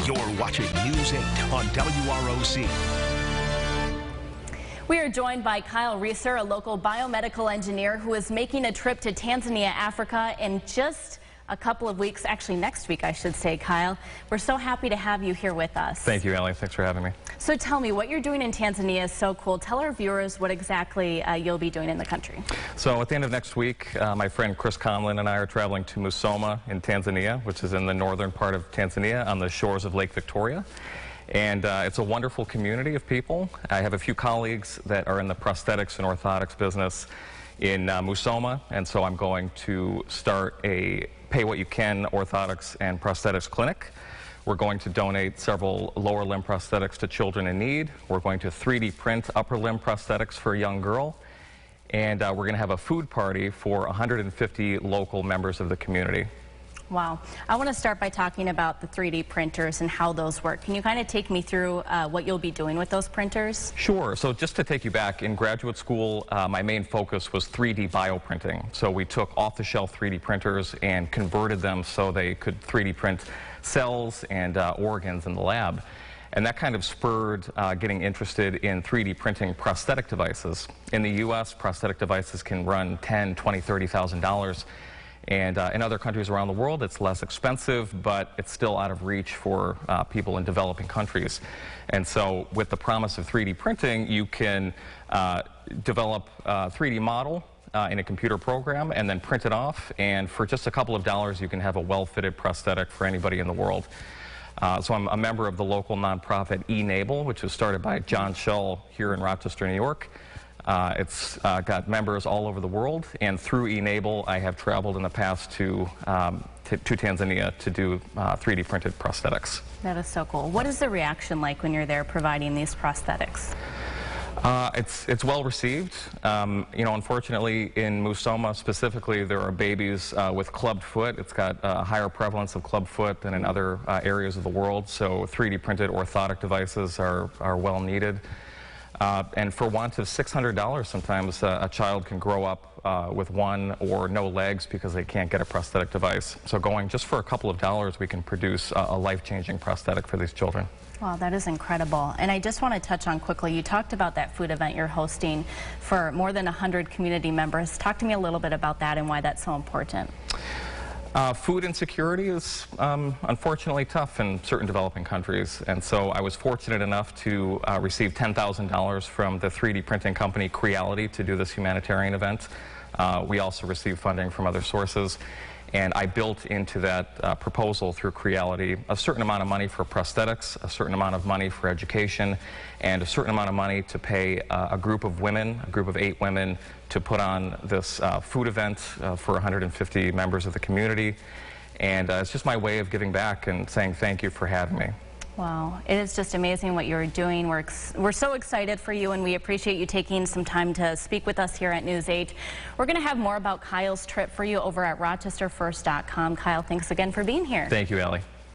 You're watching News 8 on WROC. We are joined by Kyle Reeser, a local biomedical engineer who is making a trip to Tanzania, Africa in just a couple of weeks, actually next week, I should say, Kyle. We're so happy to have you here with us. Thank you, Ellie. Thanks for having me. So tell me, what you're doing in Tanzania is so cool. Tell our viewers what exactly you'll be doing in the country. So at the end of next week, my friend Chris Conlon and I are traveling to Musoma in Tanzania, which is in the northern part of Tanzania on the shores of Lake Victoria. And it's a wonderful community of people. I have a few colleagues that are in the prosthetics and orthotics business in Musoma, and so I'm going to start a Pay What You Can orthotics and prosthetics clinic. We're going to donate several lower limb prosthetics to children in need. We're going to 3D print upper limb prosthetics for a young girl. And we're going to have a food party for 150 local members of the community. Wow. I want to start by talking about the 3D printers and how those work. Can you kind of take me through what you'll be doing with those printers? Sure. So just to take you back, in graduate school, my main focus was 3D bioprinting. So we took off-the-shelf 3D printers and converted them so they could 3D print cells and organs in the lab. And that kind of spurred getting interested in 3D printing prosthetic devices. In the U.S., prosthetic devices can run $10,000, $20,000, $30,000. And in other countries around the world, it's less expensive, but it's still out of reach for people in developing countries. And so with the promise of 3D printing, you can develop a 3D model in a computer program and then print it off. And for just a couple of dollars, you can have a well-fitted prosthetic for anybody in the world. So I'm a member of the local nonprofit eNable, which was started by John Shull here in Rochester, New York. It's got members all over the world, and through eNable, I have traveled in the past to Tanzania to do 3D printed prosthetics. That is so cool. What is the reaction like when you're there providing these prosthetics? It's well received. You know, unfortunately, in Musoma specifically, there are babies with clubbed foot. It's got a higher prevalence of clubbed foot than in other areas of the world, so 3D printed orthotic devices are well needed. And for want of $600, sometimes a child can grow up with one or no legs because they can't get a prosthetic device. So going just for a couple of dollars, we can produce a life-changing prosthetic for these children. Wow, that is incredible. And I just want to touch on quickly, you talked about that food event you're hosting for more than 100 community members. Talk to me a little bit about that and why that's so important. Food insecurity is unfortunately tough in certain developing countries, and so I was fortunate enough to receive $10,000 from the 3D printing company Creality to do this humanitarian event. We also received funding from other sources, and I built into that proposal through Creality a certain amount of money for prosthetics, a certain amount of money for education, and a certain amount of money to pay a group of women, a group of 8 women, to put on this food event for 150 members of the community. And it's just my way of giving back and saying thank you for having me. Wow, it is just amazing what you're doing. We're so excited for you, and we appreciate you taking some time to speak with us here at News 8. We're going to have more about Kyle's trip for you over at rochesterfirst.com. Kyle, thanks again for being here. Thank you, Ellie.